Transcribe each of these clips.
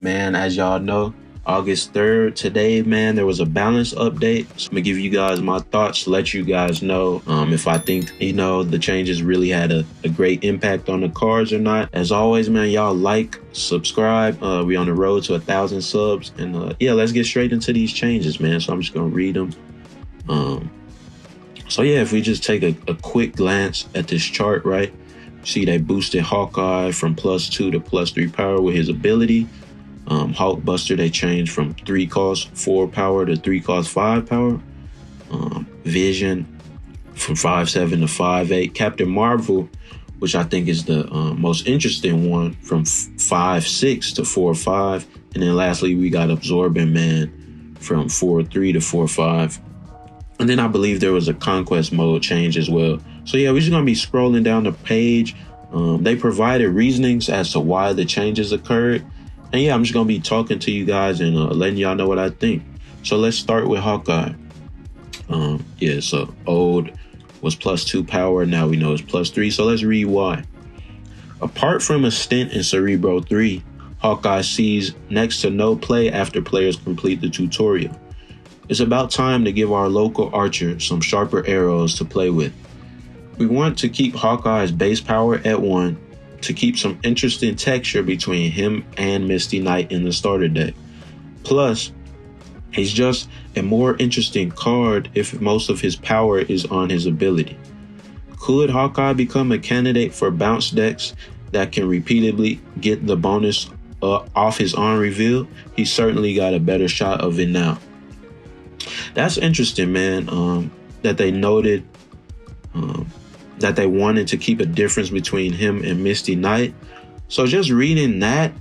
Man, as y'all know, August 3rd, today, man, there was a balance update. So I'm gonna give you guys my thoughts, let you guys know if I think, the changes really had a great impact on the cards or not. As always, man, y'all like, subscribe. We on the road to 1,000 subs. And yeah, let's get straight into these changes, man. So I'm just gonna read them. Um, so yeah, if we just take a quick glance at this chart, right? See, they boosted Hawkeye from +2 to +3 power with his ability. Hulkbuster, they changed from 3 cost 4 power to 3 cost 5 power. Vision from 5/7 to 5/8. Captain Marvel, which I think is the most interesting one, from 5/6 to 4/5. And then lastly, we got Absorbing Man from 4/3 to 4/5. And then I believe there was a conquest mode change as well. So yeah, we're just gonna be scrolling down the page. They provided reasonings as to why the changes occurred. And yeah, I'm just gonna be talking to you guys and letting y'all know what I think. So let's start with Hawkeye. Yeah, so old was +2 power, now we know it's +3. So let's read why. Apart from a stint in Cerebro 3, Hawkeye sees next to no play after players complete the tutorial. It's about time to give our local archer some sharper arrows to play with. We want to keep Hawkeye's base power at 1 to keep some interesting texture between him and Misty Knight in the starter deck. Plus, he's just a more interesting card if most of his power is on his ability. Could Hawkeye become a candidate for bounce decks that can repeatedly get the bonus off his on reveal? He's certainly got a better shot of it now. That's interesting, man, that they noted that they wanted to keep a difference between him and Misty Knight. So just reading that,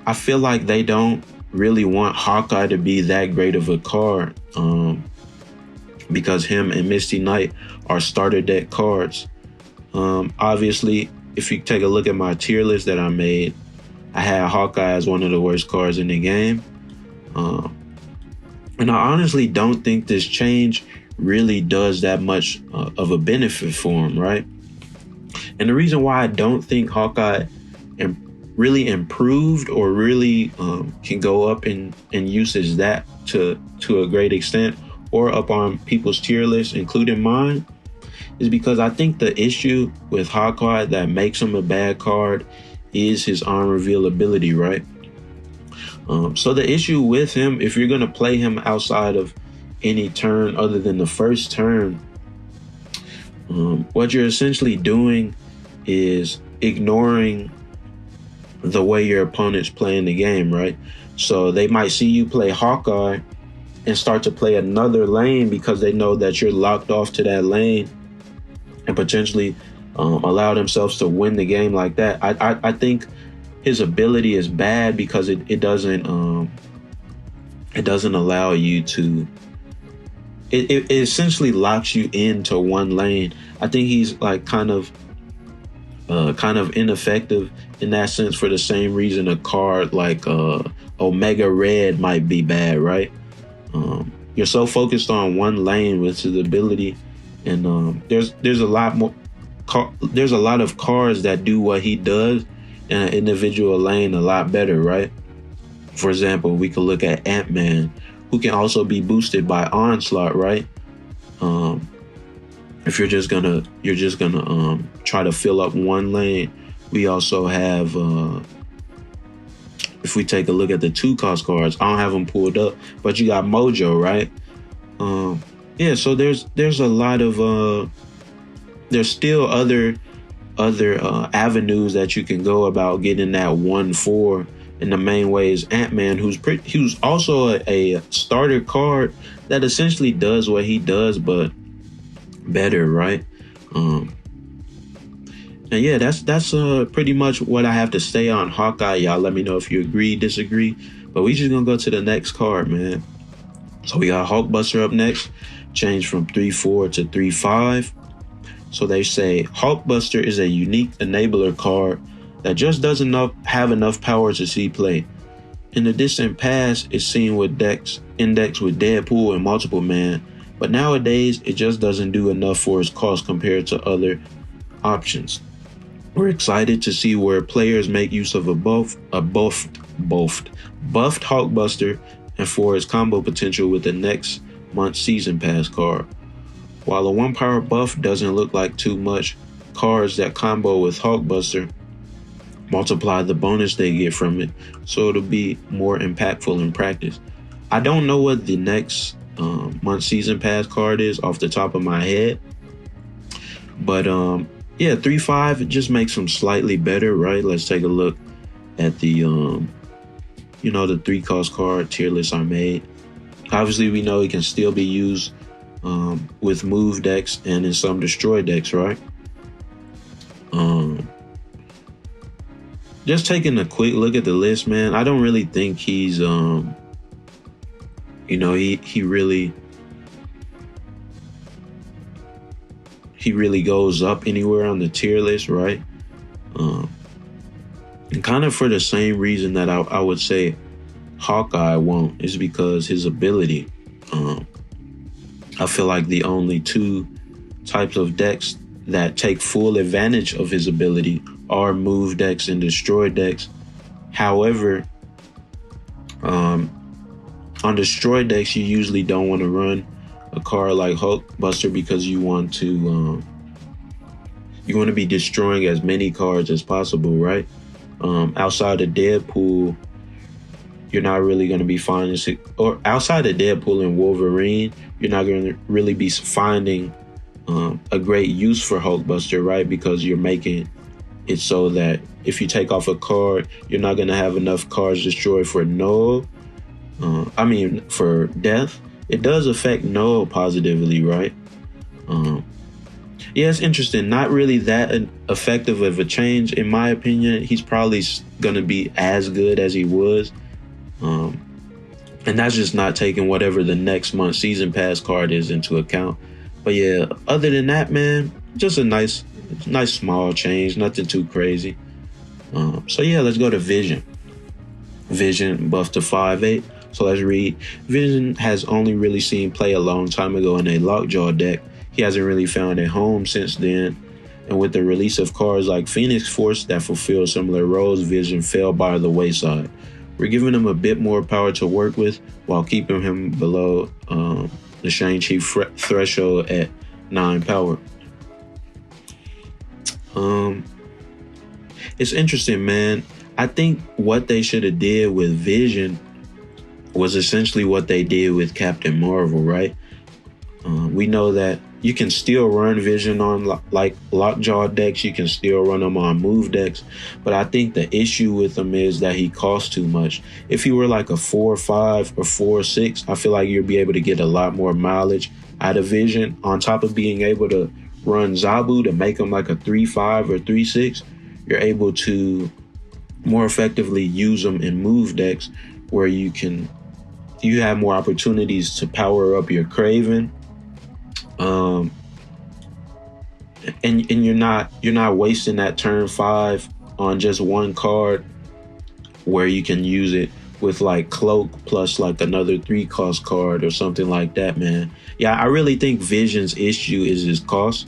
I feel like they don't really want Hawkeye to be that great of a card, because him and Misty Knight are starter deck cards. Obviously, if you take a look at my tier list that I made, I had Hawkeye as one of the worst cards in the game. And I honestly don't think this change really does that much of a benefit for him, right? And the reason why I don't think Hawkeye really improved or really can go up in usage that to a great extent or up on people's tier list, including mine, is because I think the issue with Hawkeye that makes him a bad card is his on reveal ability, right? So the issue with him, if you're going to play him outside of any turn other than the first turn, what you're essentially doing is ignoring the way your opponent's playing the game, right? So they might see you play Hawkeye and start to play another lane because they know that you're locked off to that lane and potentially allow themselves to win the game like that. I think his ability is bad because it doesn't allow you to. It essentially locks you into one lane. I think he's like kind of ineffective in that sense for the same reason a card like Omega Red might be bad, right? You're so focused on one lane with his ability, and there's a lot more. There's a lot of cards that do what he does in an individual lane a lot better, right? For example, we could look at Ant-Man, who can also be boosted by Onslaught, right? If you're just gonna try to fill up one lane. We also have, if we take a look at the 2-cost cards, I don't have them pulled up, but you got Mojo, right? Yeah, so there's a lot of there's still other avenues that you can go about getting that 1/4. And the main way is Ant-Man, who's also a starter card that essentially does what he does, but better, right? And yeah, that's pretty much what I have to say on Hawkeye. Y'all let me know if you agree, disagree. But we just gonna go to the next card, man. So we got Hulkbuster up next, changed from 3/4 to 3/5. So they say Hulkbuster is a unique enabler card that just doesn't have enough power to see play. In the distant past, it's seen with decks indexed with Deadpool and Multiple Man, but nowadays it just doesn't do enough for its cost compared to other options. We're excited to see where players make use of a buffed buffed Hulkbuster and for its combo potential with the next month's season pass card. While a 1 power buff doesn't look like too much, cards that combo with Hulkbuster multiply the bonus they get from it, so it'll be more impactful in practice. I don't know what the next month season pass card is off the top of my head, but yeah, 3-5, it just makes them slightly better, right? Let's take a look at the the 3-cost card tier lists I made. Obviously, we know it can still be used with move decks and in some destroy decks, right? Just taking a quick look at the list, man, I don't really think he's he really goes up anywhere on the tier list, right? And kind of for the same reason that I would say Hawkeye won't, is because his ability. I feel like the only two types of decks that take full advantage of his ability are move decks and destroy decks. However, on destroy decks, you usually don't want to run a card like Hulkbuster because you want to be destroying as many cards as possible, right? Outside of Deadpool, you're not really going to be finding, or outside of Deadpool and Wolverine, you're not going to really be finding a great use for Hulkbuster, right? Because you're making it so that if you take off a card, you're not going to have enough cards destroyed for for death. It does affect null positively, right? Yeah, it's interesting. Not really that effective of a change, in my opinion. He's probably going to be as good as he was. And that's just not taking whatever the next month season pass card is into account. But yeah, other than that, man, just a nice small change, nothing too crazy. So yeah, let's go to Vision. Vision buffed to 5/8. So let's read. Vision has only really seen play a long time ago in a Lockjaw deck. He hasn't really found a home since then. And with the release of cards like Phoenix Force that fulfill similar roles, Vision fell by the wayside. We're giving him a bit more power to work with while keeping him below the Shang-Chi threshold at 9 power. It's interesting, man. I think what they should have did with Vision was essentially what they did with Captain Marvel, right? We know that you can still run Vision on like Lockjaw decks. You can still run them on move decks. But I think the issue with him is that he costs too much. If he were like a 4/5 or 4/6, I feel like you'd be able to get a lot more mileage out of Vision. On top of being able to run Zabu to make him like a 3/5 or 3/6, you're able to more effectively use them in move decks where you have more opportunities to power up your Kraven. And you're not wasting that turn 5 on just one card where you can use it with like Cloak plus like another 3-cost card or something like that, man. Yeah, I really think Vision's issue is his cost.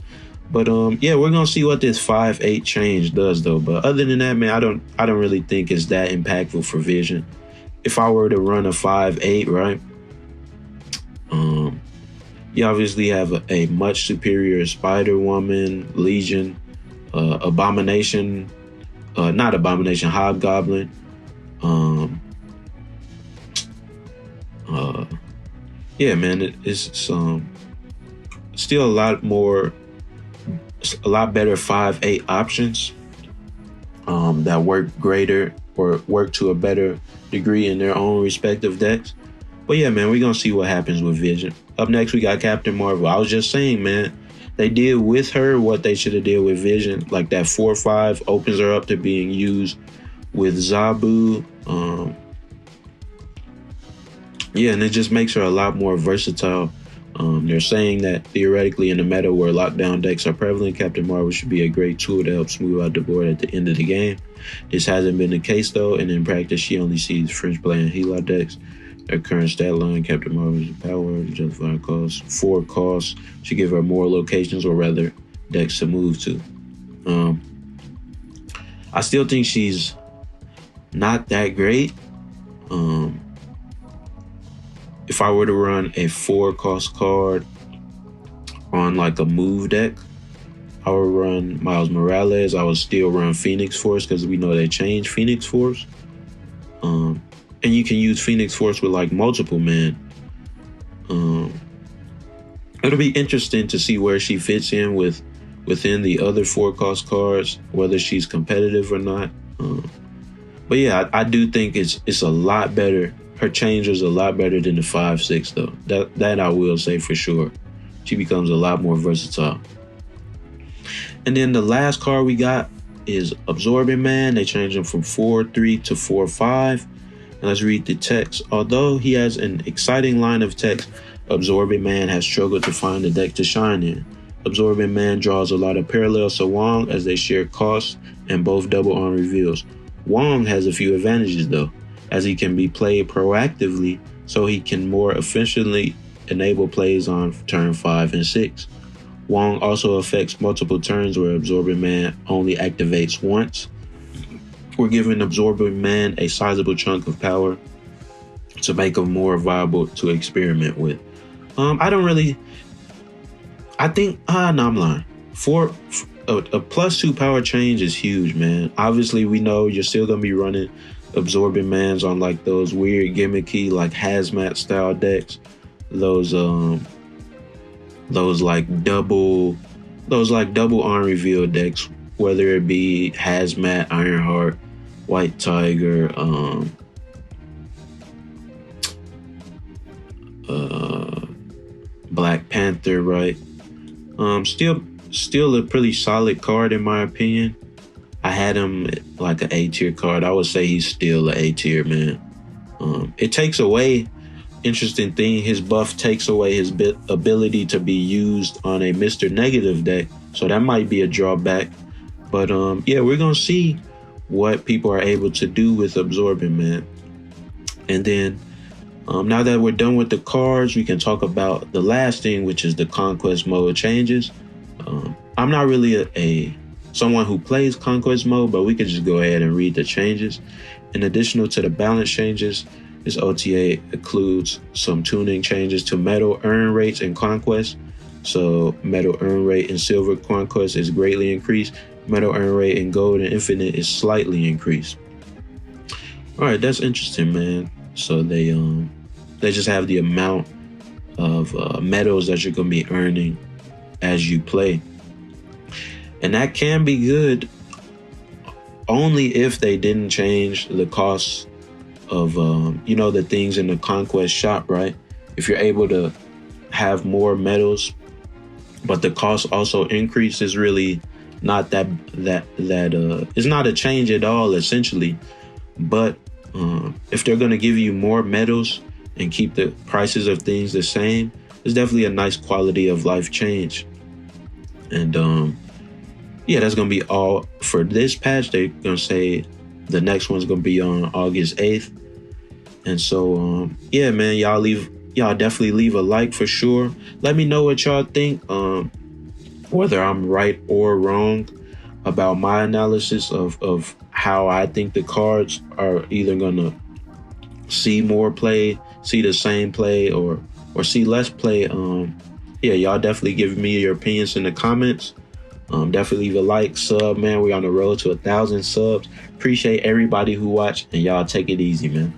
But yeah, we're gonna see what this 5/8 change does though. But other than that, man, I don't really think it's that impactful for Vision. If I were to run a 5/8, right? You obviously have a much superior Spider-Woman, Legion, Abomination, not Abomination, Hobgoblin. Yeah, man, it's still a lot better 5/8 options that work greater or work to a better degree in their own respective decks. But yeah, man, we're going to see what happens with Vision. Up next, we got Captain Marvel. I was just saying, man, they did with her what they should have did with Vision. Like that 4/5 opens her up to being used with Zabu. Yeah, and it just makes her a lot more versatile. They're saying that theoretically in the meta where lockdown decks are prevalent, Captain Marvel should be a great tool to help smooth out the board at the end of the game. This hasn't been the case though, and in practice she only sees French Blade and Hela decks. Her current stat line, Captain Marvel's power, justify costs, 4 costs should give her more locations or rather decks to move to. I still think she's not that great. Um, if I were to run a 4-cost card on like a move deck, I would run Miles Morales. I would still run Phoenix Force because we know they changed Phoenix Force. And you can use Phoenix Force with like multiple men. It'll be interesting to see where she fits in within the other 4-cost cards, whether she's competitive or not. But yeah, I do think it's a lot better. Her change is a lot better than the 5/6 though. That I will say for sure. She becomes a lot more versatile. And then the last card we got is Absorbing Man. They changed him from 4/3 to 4/5. And let's read the text. Although he has an exciting line of text, Absorbing Man has struggled to find a deck to shine in. Absorbing Man draws a lot of parallels to Wong as they share costs and both double on reveals. Wong has a few advantages though, as he can be played proactively so he can more efficiently enable plays on turn 5 and 6. Wong also affects multiple turns where Absorbing Man only activates once. We're giving Absorbing Man a sizable chunk of power to make him more viable to experiment with. I'm lying. A +2 power change is huge, man. Obviously, we know you're still going to be running Absorbing Mans on like those weird gimmicky, like hazmat style decks. Those double on reveal decks, whether it be hazmat, Ironheart, White Tiger, Black Panther, right? Still a pretty solid card in my opinion. I had him like an A tier card. I would say he's still an A tier, man. It takes away, interesting thing, his buff takes away his ability to be used on a Mr. Negative deck. So that might be a drawback. But yeah, we're going to see what people are able to do with Absorbing Man. And then now that we're done with the cards, we can talk about the last thing, which is the Conquest mode changes. I'm not really someone who plays Conquest mode, but we could just go ahead and read the changes. In addition to the balance changes, this OTA includes some tuning changes to metal earn rates in Conquest. So metal earn rate in Silver Conquest is greatly increased. Metal earn rate in Gold and Infinite is slightly increased. All right, that's interesting, man. So they just have the amount of medals that you're gonna be earning as you play, and that can be good only if they didn't change the costs of the things in the Conquest shop, right? If you're able to have more medals, but the cost also increases, really not that it's not a change at all essentially. But if they're gonna give you more medals and keep the prices of things the same, it's definitely a nice quality of life change. And yeah, that's gonna be all for this patch. They're gonna say the next one's gonna be on August 8th. And so yeah, man, y'all definitely leave a like for sure. Let me know what y'all think, whether I'm right or wrong about my analysis of how I think the cards are either gonna see more play, see the same play, or see less play. Yeah, y'all definitely give me your opinions in the comments. Definitely leave a like, sub, man. We're on the road to 1,000 subs. Appreciate everybody who watched, and y'all take it easy, man.